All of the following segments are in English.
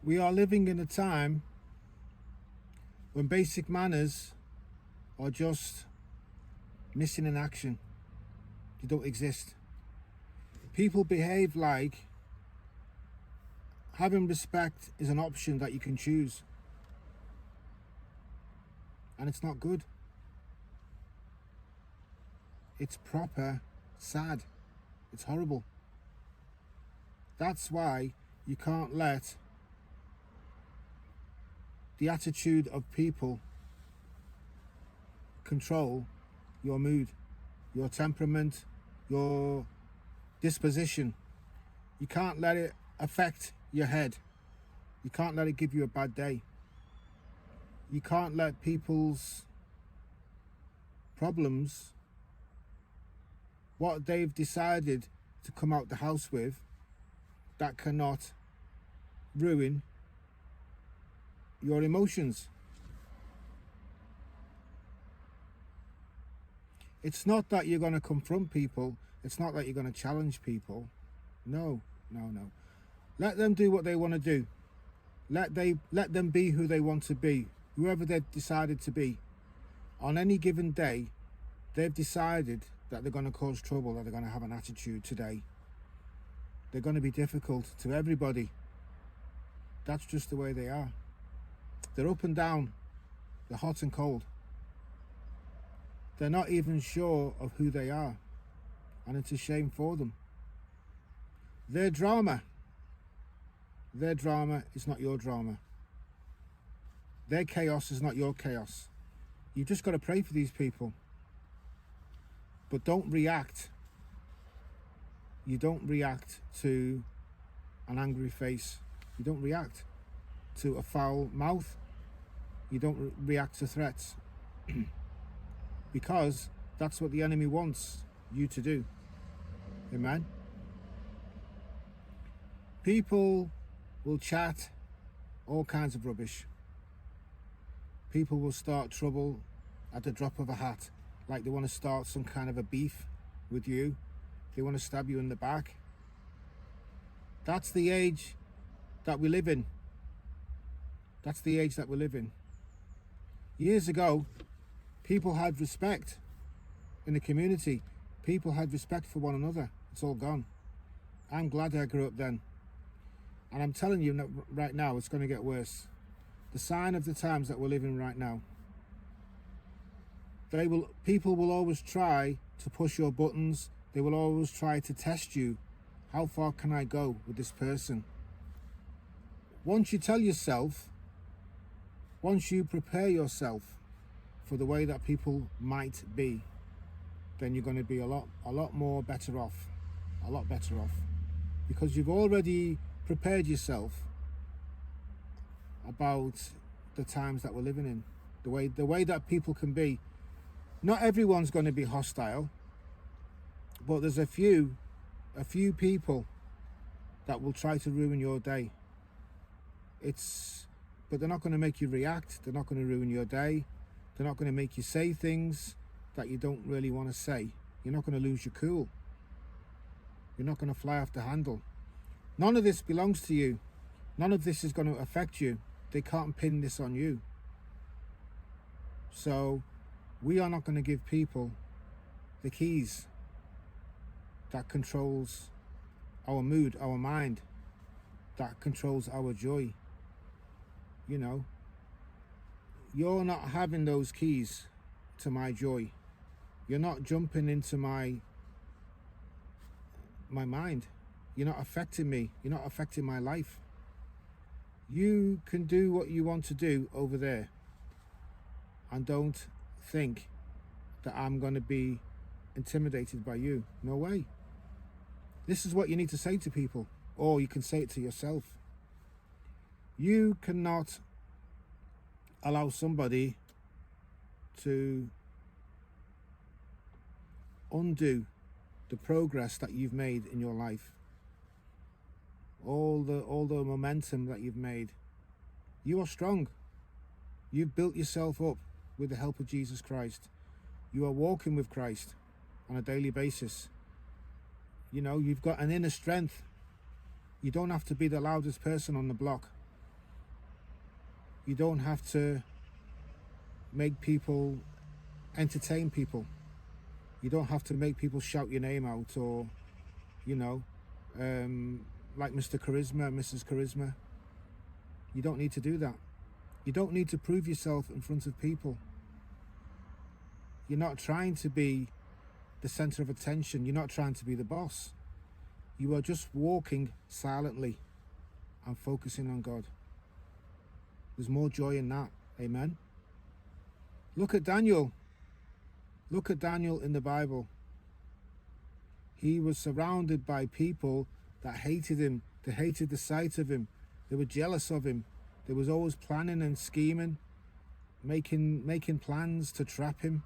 We are living in a time when basic manners are just missing in action. They don't exist. People behave like having respect is an option that you can choose. And it's not good. It's proper sad. It's horrible. That's why you can't let the attitude of people control your mood, your temperament, your disposition. You can't let it affect your head. You can't let it give you a bad day. You can't let people's problems, what they've decided to come out the house with, that cannot ruin your emotions. It's not that you're going to confront people. It's not that you're going to challenge people. No. Let them do what they want to do. Let them be who they want to be, whoever they've decided to be. On any given day, they've decided that they're going to cause trouble, that they're going to have an attitude today. They're going to be difficult to everybody. That's just the way they are. They're up and down. They're hot and cold. They're not even sure of who they are. And it's a shame for them. Their drama is not your drama. Their chaos is not your chaos. You've just got to pray for these people. But don't react. You don't react to an angry face. You don't react to a foul mouth. You don't react to threats. Because that's what the enemy wants you to do. Amen. People will chat all kinds of rubbish. People will start trouble at the drop of a hat. Like they want to start some kind of a beef with you. They want to stab you in the back. That's the age that we live in. That's the age that we live in. Years ago, people had respect in the community. People had respect for one another. It's all gone. I'm glad I grew up then. And I'm telling you right now, it's going to get worse. The sign of the times that we're living right now. People will always try to push your buttons. They will always try to test you. How far can I go with this person? Once you tell yourself, once you prepare yourself for the way that people might be, then you're going to be a lot more better off. A lot better off. Because you've already prepared yourself about the times that we're living in. The way that people can be. Not everyone's going to be hostile, but there's a few people that will try to ruin your day. But they're not going to make you react. They're not going to ruin your day. They're not going to make you say things that you don't really want to say. You're not going to lose your cool. You're not going to fly off the handle. None of this belongs to you. None of this is going to affect you. They can't pin this on you. So we are not going to give people the keys that controls our mood, our mind, that controls our joy. You know, you're not having those keys to my joy. You're not jumping into my mind. You're not affecting me. You're not affecting my life. You can do what you want to do over there. And don't think that I'm going to be intimidated by you. No way. This is what you need to say to people. Or you can say it to yourself. You cannot allow somebody to undo the progress that you've made in your life. All the momentum that you've made. You are strong. You've built yourself up with the help of Jesus Christ. You are walking with Christ on a daily basis. You know, you've got an inner strength. You don't have to be the loudest person on the block. You don't have to make people entertain people. You don't have to make people shout your name out, or, you know, like Mr. Charisma, Mrs. Charisma. You don't need to do that. You don't need to prove yourself in front of people. You're not trying to be the center of attention. You're not trying to be the boss. You are just walking silently and focusing on God. There's more joy in that. Amen. Look at Daniel. Look at Daniel in the Bible. He was surrounded by people that hated him. They hated the sight of him. They were jealous of him. They was always planning and scheming, making plans to trap him.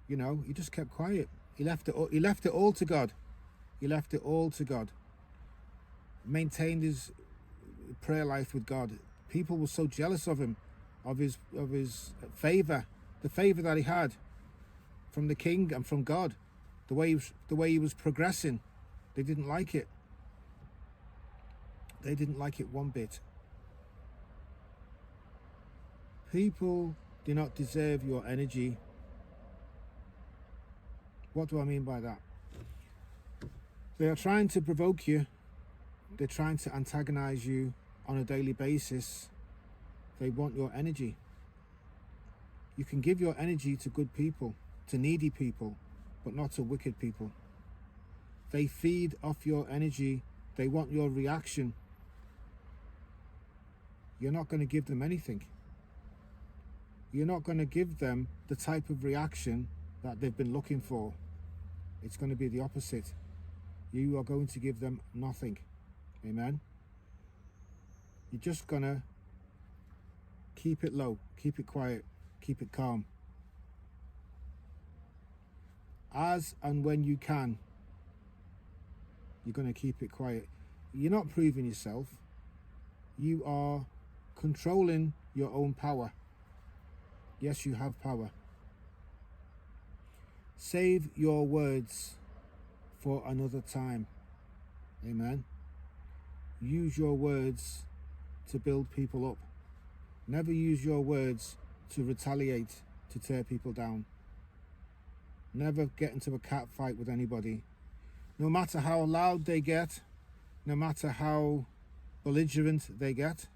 You know, he just kept quiet. He left it all to God. He left it all to God. Maintained his prayer life with God. People were so jealous of him, of his favor, the favor that he had from the king and from God, the way he was progressing. They didn't like it. They didn't like it one bit. People do not deserve your energy. What do I mean by that? They are trying to provoke you. They're trying to antagonize you on a daily basis. They want your energy. You can give your energy to good people, to needy people, but not to wicked people. They feed off your energy. They want your reaction. You're not going to give them anything. You're not going to give them the type of reaction that they've been looking for. It's going to be the opposite. You are going to give them nothing. Amen. You're just going to keep it low, keep it quiet, keep it calm. As and when you can, you're going to keep it quiet. You're not proving yourself. You are controlling your own power. Yes, you have power. Save your words for another time. Amen. Use your words to build people up. Never use your words to retaliate, to tear people down. Never get into a cat fight with anybody. No matter how loud they get, no matter how belligerent they get,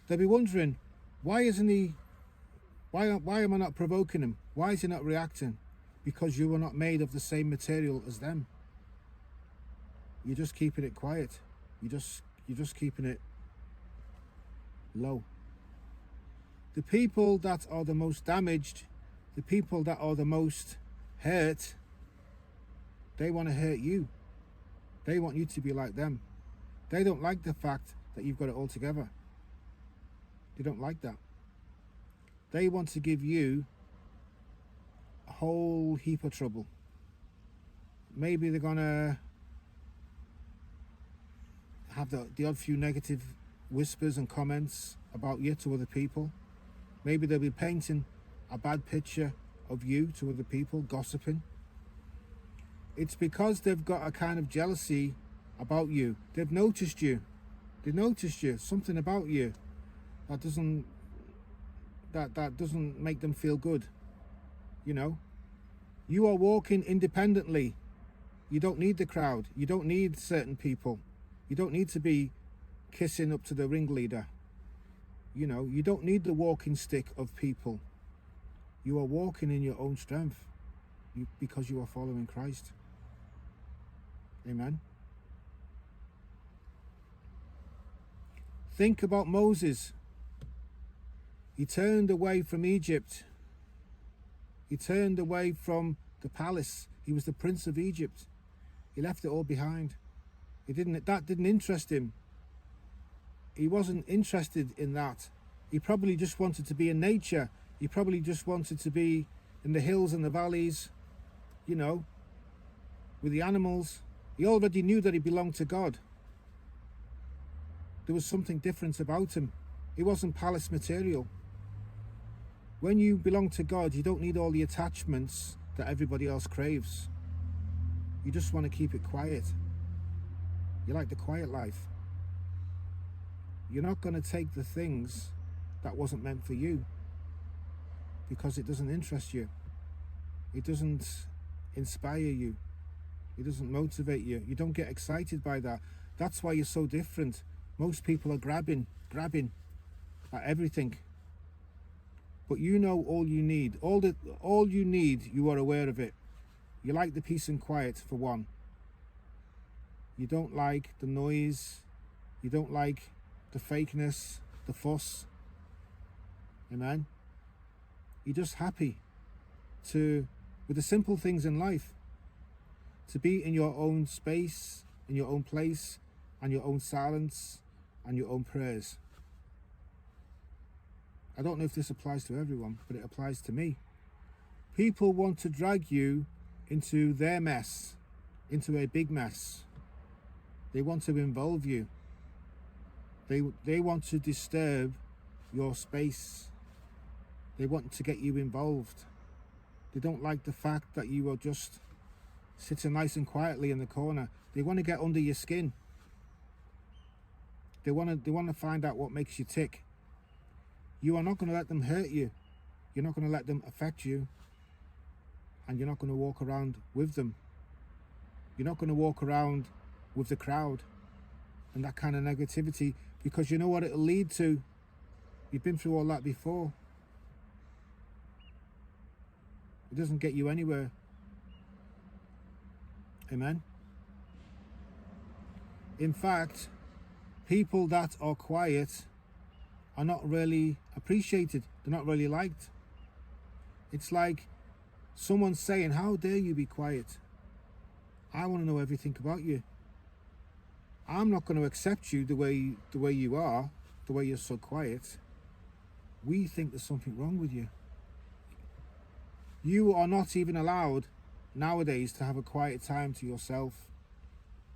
they'll be wondering, why am I not provoking him? Why is he not reacting? Because you are not made of the same material as them. You're just keeping it quiet. You're just keeping it low. The people that are the most damaged, the people that are the most hurt, they want to hurt you. They want you to be like them. They don't like the fact that you've got it all together. They don't like that. They want to give you a whole heap of trouble. Maybe they're going to have the odd few negative whispers and comments about you to other people. Maybe they'll be painting a bad picture of you to other people, gossiping. It's because they've got a kind of jealousy about you. They've noticed you. They've noticed you. Something about you that doesn't make them feel good. You know, you are walking independently. You don't need the crowd. You don't need certain people. You don't need to be kissing up to the ringleader. You know, you don't need the walking stick of people. You are walking in your own strength because you are following Christ. Amen. Think about Moses. He turned away from Egypt. He turned away from the palace. He was the prince of Egypt. He left it all behind. That didn't interest him. He wasn't interested in that. He probably just wanted to be in nature. He probably just wanted to be in the hills and the valleys, you know, with the animals. He already knew that he belonged to God. There was something different about him. He wasn't palace material. When you belong to God, you don't need all the attachments that everybody else craves. You just want to keep it quiet. You like the quiet life. You're not going to take the things that wasn't meant for you, because it doesn't interest you. It doesn't inspire you. It doesn't motivate you. You don't get excited by that. That's why you're so different. Most people are grabbing at everything. But you know all you need. All you need, you are aware of it. You like the peace and quiet, for one. You don't like the noise. You don't like the fakeness, the fuss. Amen? You're just happy with the simple things in life. To be in your own space, in your own place, and your own silence, and your own prayers. I don't know if this applies to everyone, but it applies to me. People want to drag you into their mess, into a big mess. They want to involve you. They want to disturb your space. They want to get you involved. They don't like the fact that you are just sitting nice and quietly in the corner. They want to get under your skin. They want to find out what makes you tick. You are not going to let them hurt you. You're not going to let them affect you. And you're not going to walk around with them. You're not going to walk around with the crowd and that kind of negativity, because you know what it'll lead to. You've been through all that before. It doesn't get you anywhere. Amen. In fact, people that are quiet are not really appreciated. They're not really liked. It's like someone saying, how dare you be quiet? I want to know everything about you. I'm not going to accept you the way you are, the way you're so quiet. We think there's something wrong with you. You are not even allowed nowadays to have a quiet time to yourself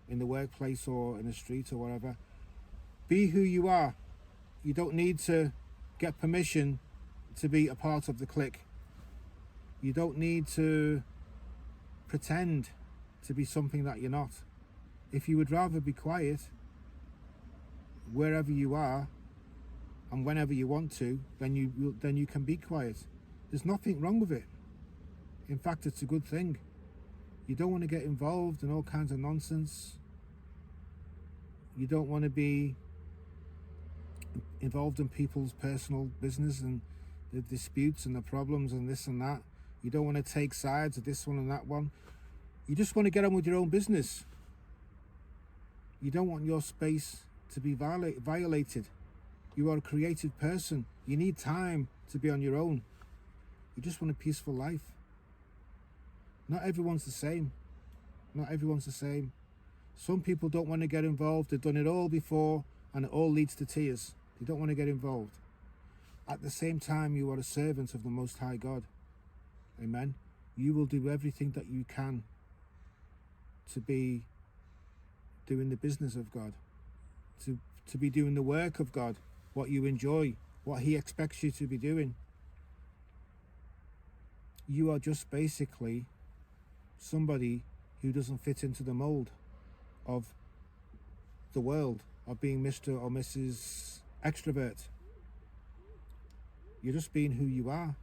in the workplace or in the street or whatever. Be who you are. You don't need to get permission to be a part of the clique. You don't need to pretend to be something that you're not. If you would rather be quiet wherever you are and whenever you want to, then you can be quiet. There's nothing wrong with it. In fact, it's a good thing. You don't want to get involved in all kinds of nonsense. You don't want to be involved in people's personal business and the disputes and the problems and this and that. You don't want to take sides of this one and that one. You just want to get on with your own business. You don't want your space to be violated. You are a creative person. You need time to be on your own. You just want a peaceful life. Not everyone's the same. Not everyone's the same. Some people don't want to get involved. They've done it all before and it all leads to tears. They don't want to get involved. At the same time, you are a servant of the Most High God. Amen. You will do everything that you can to be doing the business of God, to be doing the work of God, what you enjoy, what He expects you to be doing. You are just basically somebody who doesn't fit into the mold of the world, of being Mr. or Mrs. Extrovert. You're just being who you are.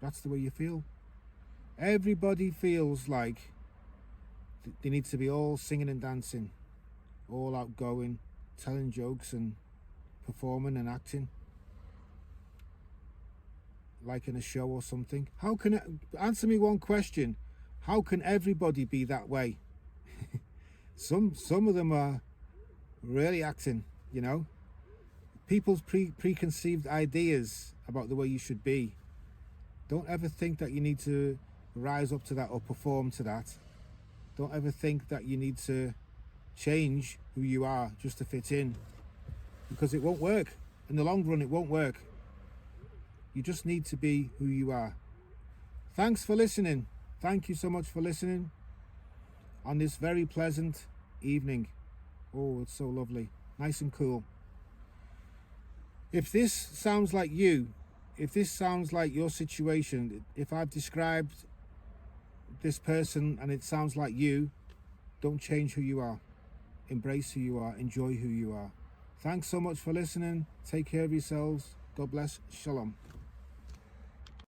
That's the way you feel. Everybody feels like they need to be all singing and dancing, all outgoing, telling jokes and performing and acting like in a show or something. How can answer me one question? How can everybody be that way? Some of them are really acting, you know. People's preconceived ideas about the way you should be. Don't ever think that you need to rise up to that or perform to that. Don't ever think that you need to change who you are just to fit in, because it won't work. In the long run, it won't work. You just need to be who you are. Thanks for listening. Thank you so much for listening on this very pleasant evening. Oh, it's so lovely. Nice and cool. If this sounds like you, if this sounds like your situation, if I've described this person and it sounds like you, don't change who you are. Embrace who you are. Enjoy who you are. Thanks so much for listening. Take care of yourselves. God bless. Shalom.